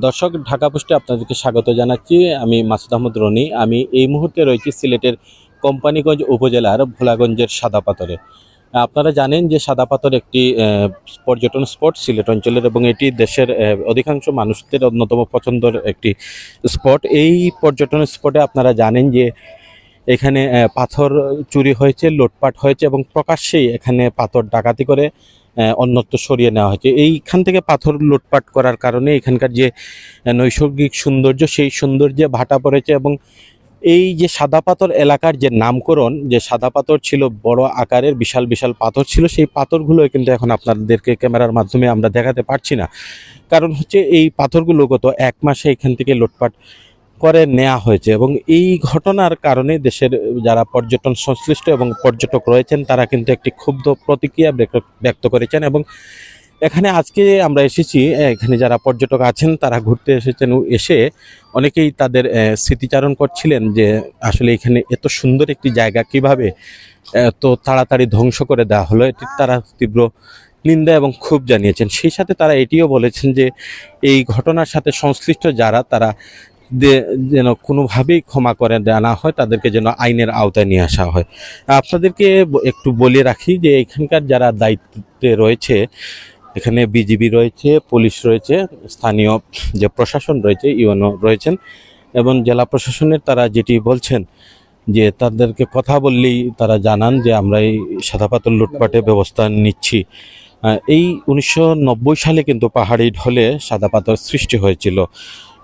দর্শক, ঢাকা পোস্টে আপনাদেরকে স্বাগত জানাচ্ছি। আমি মাসুদ আহমদ রনি। আমি এই মুহূর্তে রয়েছি সিলেটের কোম্পানীগঞ্জ উপজেলার ভোলাগঞ্জের সাদাপাথরে। আপনারা জানেন যে সাদাপাথর একটি পর্যটন স্পট সিলেট অঞ্চলের, এবং এটি দেশের অধিকাংশ মানুষদের অন্যতম পছন্দের একটি স্পট। এই পর্যটন স্পটে আপনারা জানেন যে এখানে পাথর চুরি হয়েছে, লুটপাট হয়েছে, এবং প্রকাশ্যেই এখানে পাথর ডাকাতি করে অন্যত্র সরিয়ে নেওয়া হয়েছে। এইখান থেকে পাথর লুটপাট করার কারণে এখানকার যে নৈসর্গিক সৌন্দর্য, সেই সৌন্দর্যে ভাটা পড়েছে। এবং এই যে সাদা পাথর এলাকার যে নামকরণ, যে সাদা পাথর ছিল বড় আকারের, বিশাল বিশাল পাথর ছিল, সেই পাথরগুলো কিন্তু এখন আপনাদেরকে ক্যামেরার মাধ্যমে আমরা দেখাতে পারছি না। কারণ হচ্ছে এই পাথরগুলো গত 1 মাসে এখান থেকে লুটপাট করে নেওয়া হয়েছে। এবং এই ঘটনার কারণে দেশের যারা পর্যটন সংশ্লিষ্ট এবং পর্যটক রয়েছেন, তারা কিন্তু একটি ক্ষুব্ধ প্রতিক্রিয়া ব্যক্ত করেছেন। এবং এখানে আজকে আমরা এসেছি, এখানে যারা পর্যটক আছেন তারা ঘুরতে এসেছেন, এসে অনেকেই তাদের স্মৃতিচারণ করছিলেন যে আসলে এখানে এত সুন্দর একটি জায়গা কিভাবে তো তাড়াতাড়ি ধ্বংস করে দেওয়া হলো। এটি তারা তীব্র নিন্দা এবং ক্ষোভ জানিয়েছেন। সেই সাথে তারা এটিও বলেছেন যে এই ঘটনার সাথে সংশ্লিষ্ট যারা, তারা যেন কোনোভাবেই ক্ষমা করে দেওয়া না হয়, তাদেরকে যেন আইনের আওতায় নিয়ে আসা হয়। আপনাদেরকে একটু বলে রাখি যে এখানকার যারা দায়িত্বে রয়েছে, এখানে বিজিবি রয়েছে, পুলিশ রয়েছে, স্থানীয় যে প্রশাসন রয়েছে, ইউএনও রয়েছেন, এবং জেলা প্রশাসনের তারা যেটি বলছেন যে তাদেরকে কথা বললেই তারা জানান যে আমরা এই সাদা পাথর লুটপাটে ব্যবস্থা নিচ্ছি। এই 1990 সালে কিন্তু পাহাড়ি ঢলে সাদা পাথর সৃষ্টি হয়েছিল,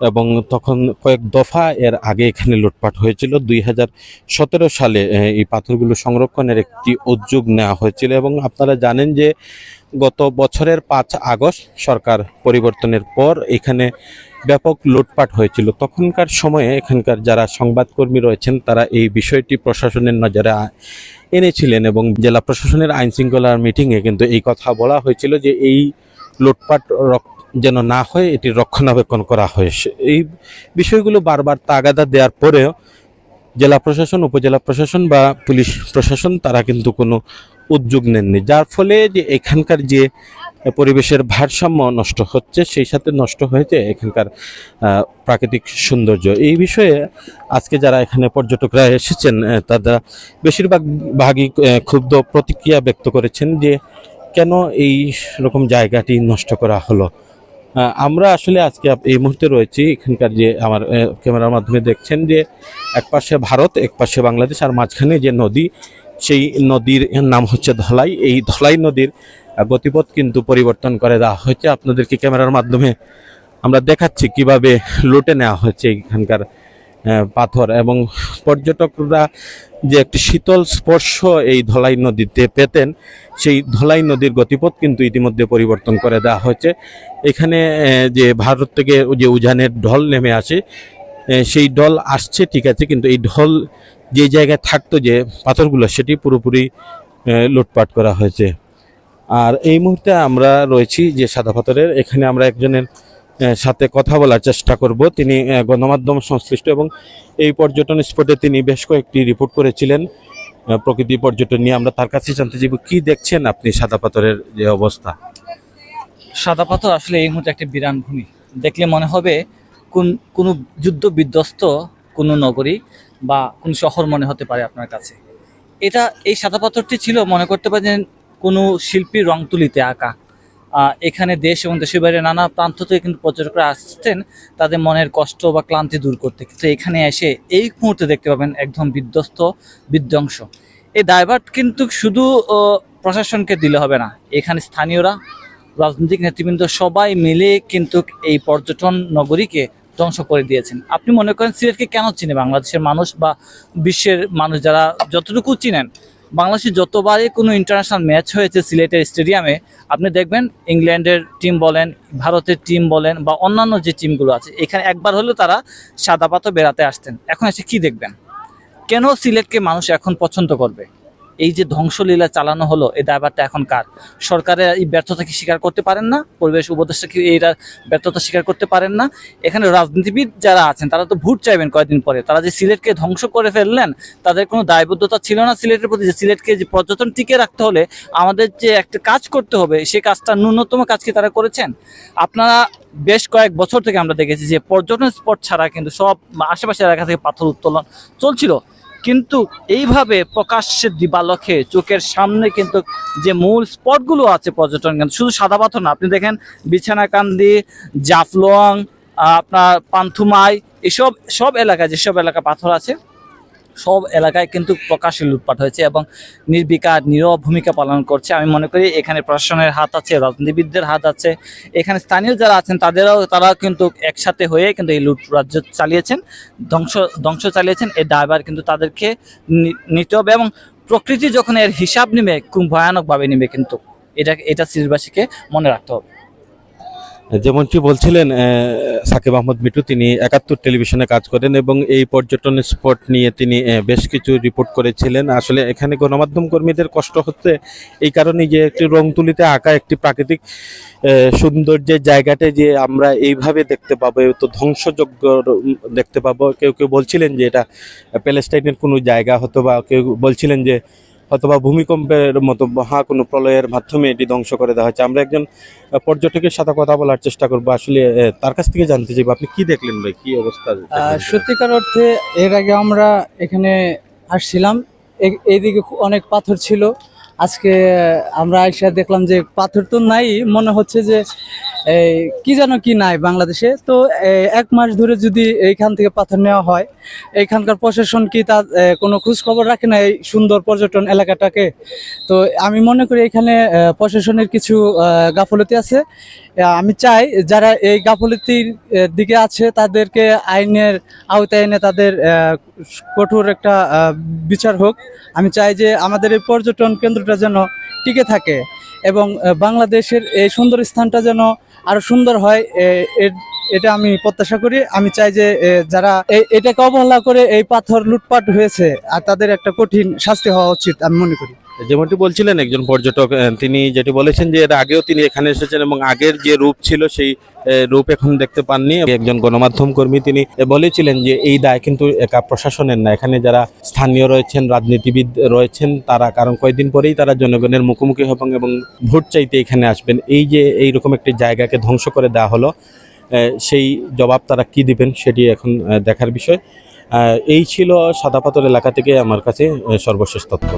এবং তখন কয়েক দফা এর আগে এখানে লুটপাট হয়েছিল। 2017 সালে এই পাথরগুলো সংরক্ষণের একটি উদ্যোগ নেওয়া হয়েছিল। এবং আপনারা জানেন যে গত বছরের 5 আগস্ট সরকার পরিবর্তনের পর এখানে ব্যাপক লুটপাট হয়েছিল। তখনকার সময়ে এখানকার যারা সংবাদকর্মী রয়েছেন, তারা এই বিষয়টি প্রশাসনের নজরে এনেছিলেন, এবং জেলা প্রশাসনের আইন শৃঙ্খলার মিটিংয়ে কিন্তু এই কথা বলা হয়েছিল যে এই লুটপাট যেন না হয়, এটি রক্ষণাবেক্ষণ করা হয়েছে। এই বিষয়গুলো বারবার তাগাদা দেওয়ার পরেও জেলা প্রশাসন, উপজেলা প্রশাসন বা পুলিশ প্রশাসন তারা কিন্তু কোনো উদ্যোগ নেননি, যার ফলে যে এখানকার যে পরিবেশের ভারসাম্য নষ্ট হচ্ছে, সেই সাথে নষ্ট হয়েছে এখানকার প্রাকৃতিক সৌন্দর্য। এই বিষয়ে আজকে যারা এখানে পর্যটকরা এসেছেন, তারা বেশিরভাগই ক্ষুব্ধ প্রতিক্রিয়া ব্যক্ত করেছেন যে কেন এই রকম জায়গাটি নষ্ট করা হলো। আমরা আসলে আজকে এই মুহূর্তে রয়েছি এখানকার, যে আমার ক্যামেরার মাধ্যমে দেখছেন যে একপাশে ভারত, একপাশে বাংলাদেশ, আর মাঝখানে যে নদী, সেই নদীর নাম হচ্ছে ধলাই। এই ধলাই নদীর গতিপথ কিন্তু পরিবর্তন করে দেওয়া হয়েছে। আপনাদেরকে ক্যামেরার মাধ্যমে আমরা দেখাচ্ছি কিভাবে লুটে নেওয়া হয়েছে এখানকার পাথর। এবং পর্যটকরা যে একটি শীতল স্পর্শ এই ধলাই নদীতে পেতেন, সেই ধলাই নদীর গতিপথ কিন্তু ইতিমধ্যে পরিবর্তন করে দেওয়া হয়েছে। এখানে যে ভারত থেকে যে উজানের ঢল নেমে আসে, সেই ঢল আসছে ঠিক আছে, কিন্তু এই ঢল যে জায়গায় থাকতো, যে পাথরগুলো, সেটি পুরোপুরি লুটপাট করা হয়েছে। আর এই মুহূর্তে আমরা রয়েছি যে সাদা পাথরের, এখানে আমরা একজনের সাথে কথা বলার চেষ্টা করব। তিনি গণমাধ্যম সংশ্লিষ্ট, এবং এই পর্যটন স্পটে তিনি বেশ কয়েকটি রিপোর্ট করেছিলেন প্রকৃতি পর্যটন নিয়ে। আমরা তার কাছে জানতে চাইব, কি দেখছেন আপনি সাদা পাথরের যে অবস্থা? সাদা পাথর আসলে এই মুহূর্তে একটা বিরান ভূমি। দেখলে মনে হবে কোনো যুদ্ধ বিধ্বস্ত কোনো নগরী বা কোন শহর মনে হতে পারে আপনার কাছে। এই সাদা পাথরটি ছিল, মনে করতে পারেন, কোনো শিল্পীর রং তুলিতে আঁকা। এখানে দেশ এবং দেশের বাইরে নানা প্রান্ত থেকে কিন্তু পর্যটকরা আসছেন তাদের মনের কষ্ট বা ক্লান্তি দূর করতে। কিন্তু এখানে এসে এই মুহূর্তে দেখতে পাবেন একদম বিধ্বংস। এই দায়ভার কিন্তু শুধু প্রশাসনকে দিলে হবে না, এখানে স্থানীয়রা, রাজনৈতিক নেতৃবৃন্দ সবাই মিলে কিন্তু এই পর্যটন নগরীকে ধ্বংস করে দিয়েছেন। আপনি মনে করেন সিলেটকে কেন চিনে বাংলাদেশের মানুষ বা বিশ্বের মানুষ, যারা যতটুকু চিনেন, বাংলাদেশে যতবারই কোনো ইন্টারন্যাশনাল ম্যাচ হয়েছে সিলেটের স্টেডিয়ামে, আপনি দেখবেন ইংল্যান্ডের টিম বলেন, ভারতের টিম বলেন, বা অন্যান্য যে টিমগুলো আছে, এখানে একবার হলেও তারা সাদা পাথর বেড়াতে আসতেন। এখন এসে কি দেখবেন? কেন সিলেটকে মানুষ এখন পছন্দ করবে? এই যে ধ্বংসলীলা চালানো হলো, এই দায়ভারটা এখন কার? সরকারের এই ব্যর্থতা কি স্বীকার করতে পারেন না? পরিবেশ উপদেষ্টা কি এই ব্যর্থতা স্বীকার করতে পারেন না? এখানে রাজনীতিবিদ যারা আছেন তারা তো ভোট চাইবেন কয়েকদিন পরে। তারা যে সিলেটকে ধ্বংস করে ফেললেন, তাদের কোনো দায়বদ্ধতা ছিল না সিলেটের প্রতি? যে সিলেটকে যে পর্যটন টিকে রাখতে হলে আমাদের যে একটা কাজ করতে হবে, সেই কাজটা ন্যূনতম কাজ কি তারা করেছেন? আপনারা বেশ কয়েক বছর থেকে আমরা দেখেছি যে পর্যটন স্পট ছাড়া কিন্তু সব আশেপাশের এলাকা থেকে পাথর উত্তোলন চলছিল, কিন্তু এইভাবে প্রকাশ্যে দিবালোকে চোখের সামনে কিন্তু যে মূল স্পটগুলো আছে পর্যটন কেন্দ্র, শুধু সাদা পাথর না, আপনি দেখেন বিছানাকান্দি, জাফলং, আপনার পান্থুমাই, এসব সব এলাকায় যেসব এলাকা পাথর আছে সব এলাকায় কিন্তু প্রকাশ্যে লুটপাট হয়েছে এবং নির্বিকার নীরব ভূমিকা পালন করছে। আমি মনে করি এখানে প্রশাসনের হাত আছে, রাজনীতিবিদদের হাত আছে, এখানে স্থানীয় যারা আছেন তারাও কিন্তু একসাথে হয়ে কিন্তু এই লুট রাজ্য চালিয়েছেন, ধ্বংস চালিয়েছেন। এই দায়ভার কিন্তু তাদেরকে নিতে হবে এবং প্রকৃতি যখন এর হিসাব নেবে খুব ভয়ানকভাবে নেবে, কিন্তু এটা সিলেটবাসীকে মনে রাখতে হবে। যেমনটি বলছিলেন সাকিব আহমেদ মিঠু, তিনি ৭১ টেলিভিশনে কাজ করেন এবং এই পর্যটন স্পট নিয়ে তিনি বেশ কিছু রিপোর্ট করেছিলেন। আসলে এখানে গণমাধ্যম কর্মীদের কষ্ট হচ্ছে এই কারণে যে একটি রং তুলিতে আঁকা একটি প্রাকৃতিক সৌন্দর্যের জায়গাটা যে আমরা এইভাবে দেখতে পাবো, তো ধ্বংসযোগ্য দেখতে পাবো। কেউ কেউ বলছিলেন যে এটা প্যালেস্টাইনের কোনো জায়গা, হতো বা কেউ বলছিলেন যে অথবা ভূমিকম্পের মতো কোনো প্রলয়ের মাধ্যমে এটি ধ্বংস করে দেওয়া হয়েছে। আমরা একজন পর্যটকের সাথে কথা বলার চেষ্টা করবো, আসলে তার কাছ থেকে জানতে চাইবো আপনি কি দেখলেন ভাই, কি অবস্থা? সত্যিকার অর্থে এর আগে আমরা এখানে আসছিলাম, এইদিকে অনেক পাথর ছিল। আজকে আমরা এসে দেখলাম যে পাথর তো নাই, মনে হচ্ছে যে কি যেন কি নাই বাংলাদেশে। তো 1 মাস ধরে যদি এইখান থেকে পাথর নেওয়া হয়, এইখানকার প্রশাসন কি তার কোনো খোঁজ খবর রাখে না এই সুন্দর পর্যটন এলাকাটাকে? তো আমি মনে করি এখানে প্রশাসনের কিছু গাফলতি আছে। আমি চাই যারা এই গাফলতির দিকে আছে তাদেরকে আইনের আওতায় এনে তাদের কঠোর একটা বিচার হোক। আমি চাই যে আমাদের এই পর্যটন কেন্দ্রটা যেন টিকে থাকে এবং বাংলাদেশের এই সুন্দর স্থানটা যেন আরো সুন্দর হয়, এটা আমি প্রত্যাশা করি। আমি চাই যে যারা এটাকে অবহেলা করে এই পাথর লুটপাট হয়েছে আর তাদের একটা কঠিন শাস্তি হওয়া উচিত আমি মনে করি। যেমনটি বলছিলেন একজন পর্যটক, তিনি যেটি বলেছেন যে এর আগেও তিনি এখানে এসেছেন এবং আগের যে রূপ ছিল সেই রূপ এখন দেখতে পাননি। একজন গণমাধ্যম কর্মী তিনি বলেছিলেন যে এই দায় কিন্তু একা প্রশাসনের না, এখানে যারা স্থানীয় রয়েছেন, রাজনীতিবিদ রয়েছেন তারা, কারণ কয়েকদিন পরেই তারা জনগণের মুখোমুখি হবেন এবং ভোট চাইতে এখানে আসবেন। এই যে এইরকম একটি জায়গাকে ধ্বংস করে দেওয়া হলো, সেই জবাব তারা কি দিবেন সেটি এখন দেখার বিষয়। এই ছিল সাদাপাথর এলাকা থেকে আমার কাছে সর্বশেষ তথ্য।